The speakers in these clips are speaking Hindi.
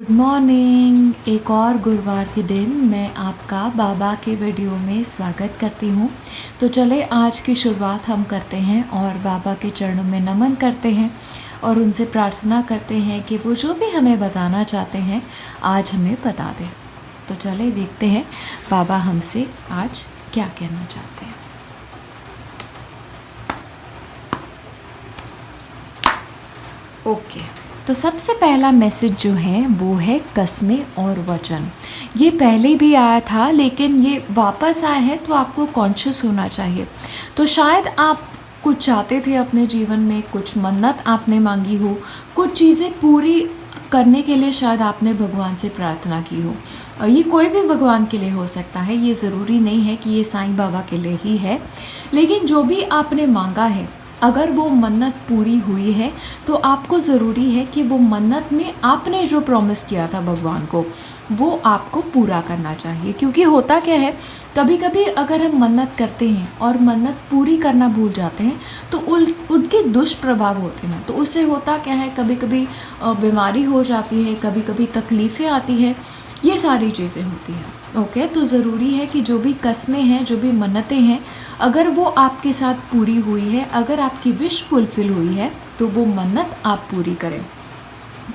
Good morning. एक और गुरुवार के दिन मैं आपका बाबा के वीडियो में स्वागत करती हूँ। तो चले आज की शुरुआत हम करते हैं और बाबा के चरणों में नमन करते हैं और उनसे प्रार्थना करते हैं कि वो जो भी हमें बताना चाहते हैं आज हमें बता दें। तो चले देखते हैं बाबा हमसे आज क्या कहना चाहते हैं। ओके, तो सबसे पहला मैसेज जो है वो है कस्में और वचन। ये पहले भी आया था लेकिन ये वापस आया है तो आपको कॉन्शियस होना चाहिए। तो शायद आप कुछ चाहते थे अपने जीवन में, कुछ मन्नत आपने मांगी हो, कुछ चीज़ें पूरी करने के लिए शायद आपने भगवान से प्रार्थना की हो। और ये कोई भी भगवान के लिए हो सकता है, ये ज़रूरी नहीं है कि ये साईं बाबा के लिए ही है। लेकिन जो भी आपने मांगा है अगर वो मन्नत पूरी हुई है तो आपको ज़रूरी है कि वो मन्नत में आपने जो प्रॉमिस किया था भगवान को वो आपको पूरा करना चाहिए। क्योंकि होता क्या है, कभी कभी अगर हम मन्नत करते हैं और मन्नत पूरी करना भूल जाते हैं तो उनके दुष्प्रभाव होते हैं। तो उससे होता क्या है, कभी कभी बीमारी हो जाती है, कभी कभी तकलीफ़ें आती हैं, ये सारी चीज़ें होती हैं। ओके, तो ज़रूरी है कि जो भी कस्में हैं, जो भी मन्नतें हैं, अगर वो आपके साथ पूरी हुई है, अगर आपकी विश फुलफ़िल हुई है तो वो मन्नत आप पूरी करें।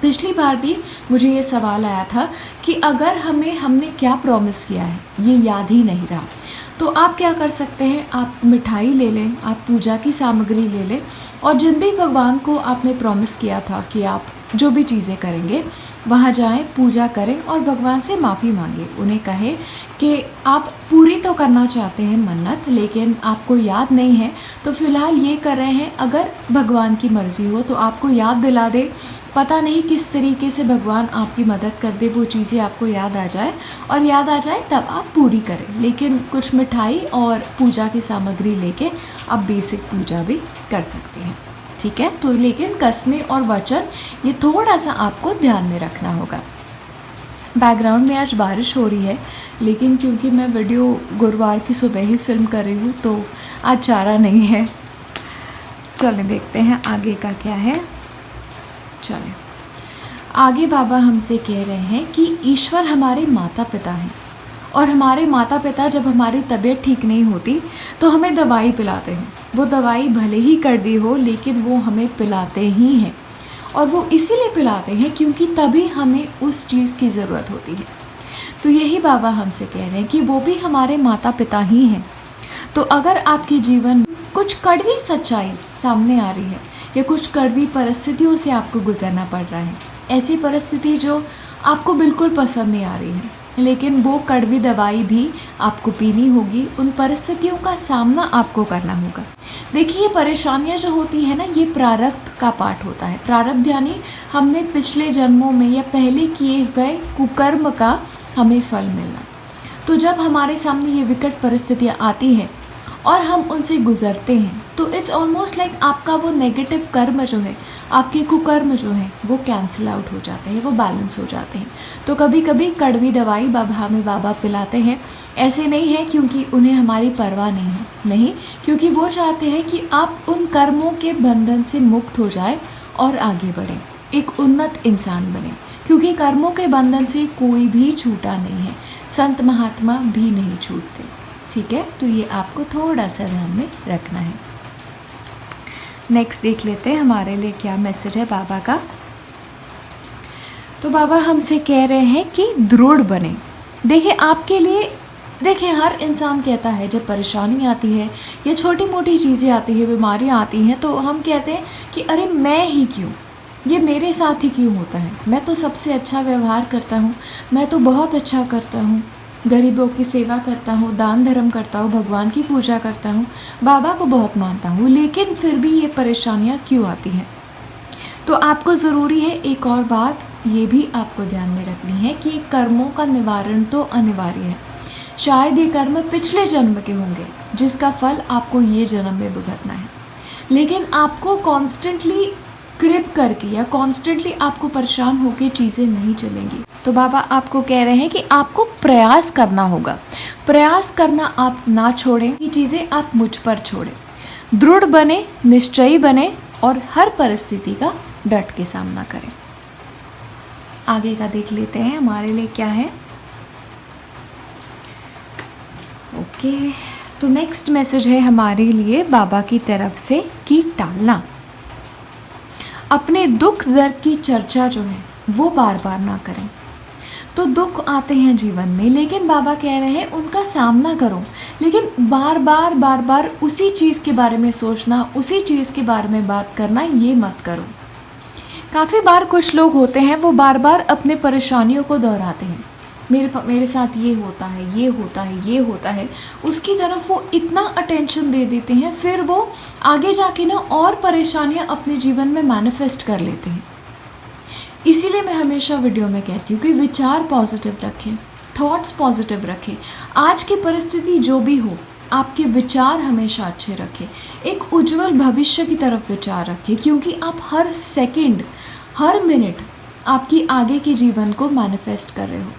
पिछली बार भी मुझे ये सवाल आया था कि अगर हमने क्या प्रॉमिस किया है ये याद ही नहीं रहा, तो आप क्या कर सकते हैं, आप मिठाई ले लें, आप पूजा की सामग्री ले लें और जिन भी भगवान को आपने प्रॉमिस किया था कि आप जो भी चीज़ें करेंगे वहाँ जाएं, पूजा करें और भगवान से माफ़ी मांगें। उन्हें कहे कि आप पूरी तो करना चाहते हैं मन्नत लेकिन आपको याद नहीं है, तो फ़िलहाल ये कर रहे हैं, अगर भगवान की मर्ज़ी हो तो आपको याद दिला दे। पता नहीं किस तरीके से भगवान आपकी मदद कर दे, वो चीज़ें आपको याद आ जाए और याद आ जाए तब आप पूरी करें। लेकिन कुछ मिठाई और पूजा की सामग्री लेके आप बेसिक पूजा भी कर सकते हैं, ठीक है। तो लेकिन कस्में और वचन ये थोड़ा सा आपको ध्यान में रखना होगा। बैकग्राउंड में आज बारिश हो रही है लेकिन क्योंकि मैं वीडियो गुरुवार की सुबह ही फिल्म कर रही हूँ तो आज चारा नहीं है। चलें देखते हैं आगे का क्या है। चलें आगे बाबा हमसे कह रहे हैं कि ईश्वर हमारे माता पिता हैं और हमारे माता पिता जब हमारी तबीयत ठीक नहीं होती तो हमें दवाई पिलाते हैं। वो दवाई भले ही कड़वी हो लेकिन वो हमें पिलाते ही हैं और वो इसीलिए पिलाते हैं क्योंकि तभी हमें उस चीज़ की ज़रूरत होती है। तो यही बाबा हमसे कह रहे हैं कि वो भी हमारे माता पिता ही हैं। तो अगर आपके जीवन में कुछ कड़वी सच्चाई सामने आ रही है या कुछ कड़वी परिस्थितियों से आपको गुजरना पड़ रहा है, ऐसी परिस्थिति जो आपको बिल्कुल पसंद नहीं आ रही है लेकिन वो कड़वी दवाई भी आपको पीनी होगी, उन परिस्थितियों का सामना आपको करना होगा। देखिए, परेशानियां जो होती हैं ना, ये प्रारब्ध का पाठ होता है। प्रारब्ध यानी हमने पिछले जन्मों में या पहले किए गए कुकर्म का हमें फल मिलना। तो जब हमारे सामने ये विकट परिस्थितियाँ आती हैं और हम उनसे गुज़रते हैं तो इट्स ऑलमोस्ट लाइक आपका वो नेगेटिव कर्म जो है, आपके कुकर्म जो है वो कैंसिल आउट हो जाते हैं, वो बैलेंस हो जाते हैं। तो कभी कभी कड़वी दवाई बाबा पिलाते हैं। ऐसे नहीं है क्योंकि उन्हें हमारी परवाह नहीं है, नहीं, क्योंकि वो चाहते हैं कि आप उन कर्मों के बंधन से मुक्त हो जाए और आगे बढ़ें, एक उन्नत इंसान बने। क्योंकि कर्मों के बंधन से कोई भी छूटा नहीं है, संत महात्मा भी नहीं छूटते, ठीक है। तो ये आपको थोड़ा सा ध्यान में रखना है। नेक्स्ट देख लेते हैं हमारे लिए क्या मैसेज है बाबा का। तो बाबा हमसे कह रहे हैं कि दृढ़ बने। देखिए आपके लिए, देखिए हर इंसान कहता है जब परेशानी आती है या छोटी मोटी चीज़ें आती है, बीमारियाँ आती हैं, तो हम कहते हैं कि अरे मैं ही क्यों, ये मेरे साथ ही क्यों होता है, मैं तो सबसे अच्छा व्यवहार करता हूँ, मैं तो बहुत अच्छा करता हूँ, गरीबों की सेवा करता हूँ, दान धर्म करता हूँ, भगवान की पूजा करता हूँ, बाबा को बहुत मानता हूँ, लेकिन फिर भी ये परेशानियाँ क्यों आती हैं। तो आपको ज़रूरी है एक और बात ये भी आपको ध्यान में रखनी है कि कर्मों का निवारण तो अनिवार्य है। शायद ये कर्म पिछले जन्म के होंगे जिसका फल आपको ये जन्म में भुगतना है, लेकिन आपको कॉन्स्टेंटली क्रिप करके या कॉन्स्टेंटली आपको परेशान होकर चीज़ें नहीं चलेंगी। तो बाबा आपको कह रहे हैं कि आपको प्रयास करना होगा, प्रयास करना आप ना छोड़ें, ये चीज़ें आप मुझ पर छोड़ें। दृढ़ बने, निश्चयी बने और हर परिस्थिति का डट के सामना करें। आगे का देख लेते हैं हमारे लिए क्या है। ओके, तो नेक्स्ट मैसेज है हमारे लिए बाबा की तरफ से कि टालना। अपने दुख दर्द की चर्चा जो है वो बार बार ना करें। तो दुख आते हैं जीवन में, लेकिन बाबा कह रहे हैं उनका सामना करो, लेकिन बार बार उसी चीज़ के बारे में सोचना, उसी चीज़ के बारे में बात करना ये मत करो। काफ़ी बार कुछ लोग होते हैं वो बार बार अपने परेशानियों को दोहराते हैं, मेरे साथ ये होता है, ये होता है, ये होता है, उसकी तरफ वो इतना अटेंशन दे देते हैं, फिर वो आगे जाके ना और परेशानियां अपने जीवन में मैनिफेस्ट कर लेते हैं। इसीलिए मैं हमेशा वीडियो में कहती हूँ कि विचार पॉजिटिव रखें, थॉट्स पॉजिटिव रखें। आज की परिस्थिति जो भी हो, आपके विचार हमेशा अच्छे रखें, एक उज्जवल भविष्य की तरफ विचार रखें, क्योंकि आप हर सेकंड, हर मिनट आपकी आगे के जीवन को मैनिफेस्ट कर रहे हो।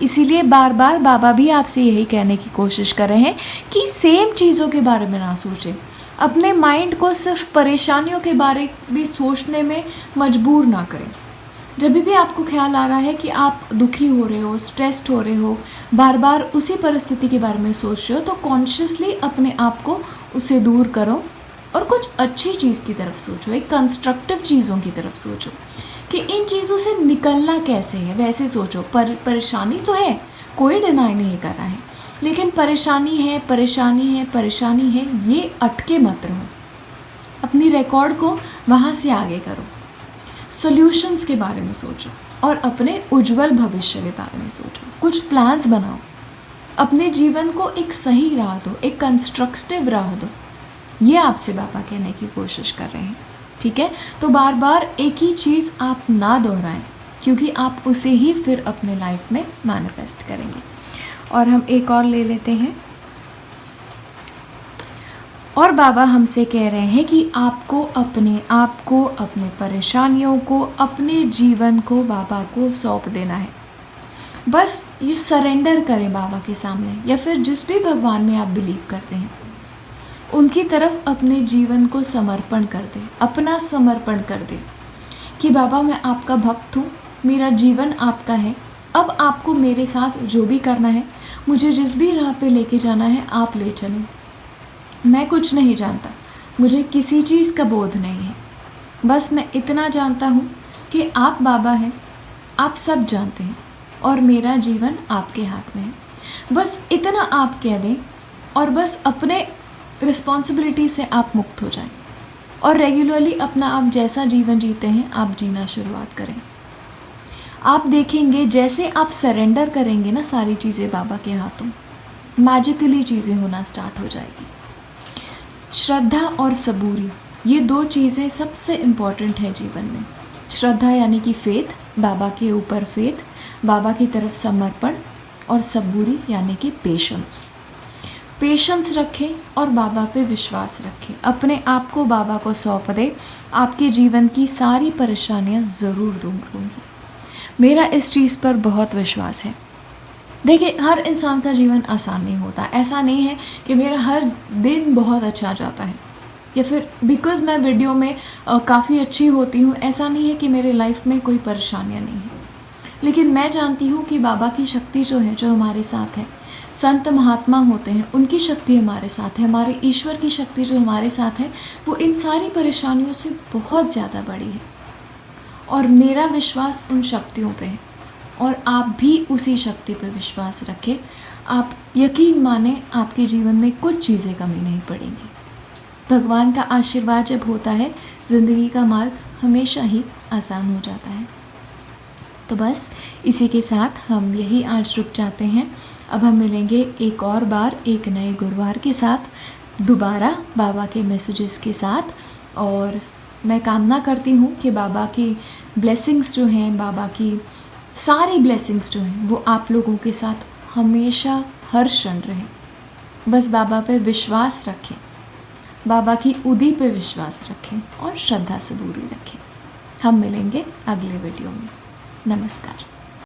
इसीलिए बार बार बाबा भी आपसे यही कहने की कोशिश कर रहे हैं कि सेम चीज़ों के बारे में ना सोचें, अपने माइंड को सिर्फ परेशानियों के बारे में सोचने में मजबूर ना करें। जब भी आपको ख्याल आ रहा है कि आप दुखी हो रहे हो, स्ट्रेस्ड हो रहे हो, बार बार उसी परिस्थिति के बारे में सोच रहे हो, तो कॉन्शियसली अपने आप को उससे दूर करो और कुछ अच्छी चीज़ की तरफ सोचो, एक कंस्ट्रक्टिव चीज़ों की तरफ सोचो कि इन चीज़ों से निकलना कैसे है। वैसे सोचो, परेशानी तो है, कोई डिनाई नहीं कर रहा है, लेकिन परेशानी है, परेशानी है, परेशानी है, ये अटके मत रहो। अपनी रिकॉर्ड को वहाँ से आगे करो, सॉल्यूशंस के बारे में सोचो और अपने उज्जवल भविष्य के बारे में सोचो। कुछ प्लान्स बनाओ, अपने जीवन को एक सही राह दो, एक कंस्ट्रक्टिव राह दो। ये आपसे बाबा कहने की कोशिश कर रहे हैं, ठीक है। तो बार बार एक ही चीज़ आप ना दोहराएं, क्योंकि आप उसे ही फिर अपने लाइफ में मैनिफेस्ट करेंगे। और हम एक और ले लेते हैं। और बाबा हमसे कह रहे हैं कि आपको अपने आप को, अपने परेशानियों को, अपने जीवन को बाबा को सौंप देना है। बस ये सरेंडर करें बाबा के सामने, या फिर जिस भी भगवान में आप बिलीव करते हैं उनकी तरफ अपने जीवन को समर्पण कर दें, अपना समर्पण कर दें कि बाबा मैं आपका भक्त हूँ, मेरा जीवन आपका है, अब आपको मेरे साथ जो भी करना है, मुझे जिस भी राह पे लेके जाना है आप ले चलें। मैं कुछ नहीं जानता, मुझे किसी चीज़ का बोध नहीं है, बस मैं इतना जानता हूँ कि आप बाबा हैं, आप सब जानते हैं और मेरा जीवन आपके हाथ में है। बस इतना आप कह दें और बस अपने रिस्पॉन्सिबिलिटी से आप मुक्त हो जाएं और रेगुलरली अपना आप जैसा जीवन जीते हैं आप जीना शुरुआत करें। आप देखेंगे जैसे आप सरेंडर करेंगे ना सारी चीज़ें बाबा के हाथों, मैजिकली चीज़ें होना स्टार्ट हो जाएगी। श्रद्धा और सबूरी, ये दो चीज़ें सबसे इम्पॉर्टेंट है जीवन में। श्रद्धा यानी कि फेथ, बाबा के ऊपर फेथ, बाबा की तरफ समर्पण, और सबूरी यानी कि पेशेंस। पेशेंस रखें और बाबा पे विश्वास रखें, अपने आप को बाबा को सौंप दें, आपके जीवन की सारी परेशानियां ज़रूर दूर होंगी। मेरा इस चीज़ पर बहुत विश्वास है। देखिए, हर इंसान का जीवन आसान नहीं होता। ऐसा नहीं है कि मेरा हर दिन बहुत अच्छा जाता है, या फिर बिकॉज़ मैं वीडियो में काफ़ी अच्छी होती हूँ ऐसा नहीं है कि मेरे लाइफ में कोई परेशानियाँ नहीं हैं। लेकिन मैं जानती हूँ कि बाबा की शक्ति जो है, जो हमारे साथ है, संत महात्मा होते हैं उनकी शक्ति हमारे साथ है, हमारे ईश्वर की शक्ति जो हमारे साथ है वो इन सारी परेशानियों से बहुत ज़्यादा बड़ी है। और मेरा विश्वास उन शक्तियों पे है और आप भी उसी शक्ति पे विश्वास रखें। आप यकीन माने, आपके जीवन में कुछ चीज़ें कमी नहीं पड़ेंगी। भगवान का आशीर्वाद जब होता है, ज़िंदगी का मार्ग हमेशा ही आसान हो जाता है। तो बस इसी के साथ हम यही आज रुक जाते हैं। अब हम मिलेंगे एक और बार एक नए गुरुवार के साथ, दोबारा बाबा के मैसेजेस के साथ। और मैं कामना करती हूँ कि बाबा की ब्लेसिंग्स जो हैं, बाबा की सारी ब्लेसिंग्स जो हैं वो आप लोगों के साथ हमेशा हर क्षण रहे। बस बाबा पे विश्वास रखें, बाबा की उदी पे विश्वास रखें और श्रद्धा सबूरी रखें। हम मिलेंगे अगले वीडियो में। नमस्कार।